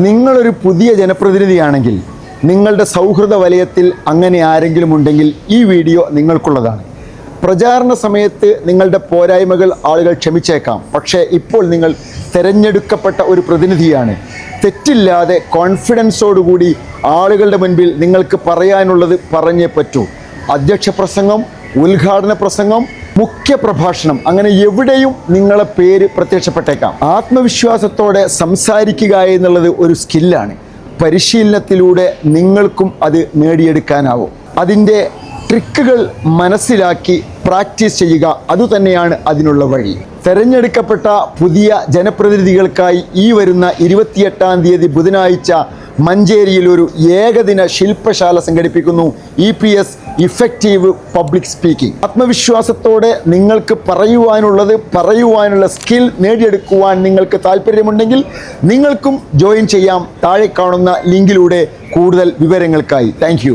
നിങ്ങളൊരു പുതിയ ജനപ്രതിനിധിയാണെങ്കിൽ നിങ്ങളുടെ സൗഹൃദ വലയത്തിൽ അങ്ങനെ ആരെങ്കിലും ഉണ്ടെങ്കിൽ ഈ വീഡിയോ നിങ്ങൾക്കുള്ളതാണ്. പ്രചാരണ സമയത്ത് നിങ്ങളുടെ പോരായ്മകൾ ആളുകൾ ക്ഷമിച്ചേക്കാം. പക്ഷേ ഇപ്പോൾ നിങ്ങൾ തിരഞ്ഞെടുക്കപ്പെട്ട ഒരു പ്രതിനിധിയാണ്. തെറ്റില്ലാതെ കോൺഫിഡൻസോടുകൂടി ആളുകളുടെ മുൻപിൽ നിങ്ങൾക്ക് പറയാനുള്ളത് പറഞ്ഞേ പറ്റൂ. അധ്യക്ഷ പ്രസംഗം, ഉദ്ഘാടന പ്രസംഗം, മുഖ്യ പ്രഭാഷണം, അങ്ങനെ എവിടെയും നിങ്ങളെ പേര് പ്രത്യക്ഷപ്പെട്ടേക്കാം. ആത്മവിശ്വാസത്തോടെ സംസാരിക്കുക എന്നുള്ളത് ഒരു സ്കില്ലാണ്. പരിശീലനത്തിലൂടെ നിങ്ങൾക്കും അത് നേടിയെടുക്കാനാവും. അതിൻ്റെ ട്രിക്കുകൾ മനസ്സിലാക്കി പ്രാക്ടീസ് ചെയ്യുക, അതുതന്നെയാണ് അതിനുള്ള വഴി. തെരഞ്ഞെടുക്കപ്പെട്ട പുതിയ ജനപ്രതിനിധികൾക്കായി ഈ വരുന്ന 28-ാം തീയതി ബുധനാഴ്ച മഞ്ചേരിയിൽ ഒരു ഏകദിന ശില്പശാല സംഘടിപ്പിക്കുന്നു. EPS effective public speaking. ആത്മവിശ്വാസത്തോടെ നിങ്ങൾക്ക് പറയുവാനുള്ള സ്കിൽ നേടിയെടുക്കുവാൻ നിങ്ങൾക്ക് താല്പര്യമുണ്ടെങ്കിൽ നിങ്ങൾക്കും ജോയിൻ ചെയ്യാം. താഴെ കാണുന്ന ലിങ്കിലൂടെ കൂടുതൽ വിവരങ്ങൾക്കായി. താങ്ക്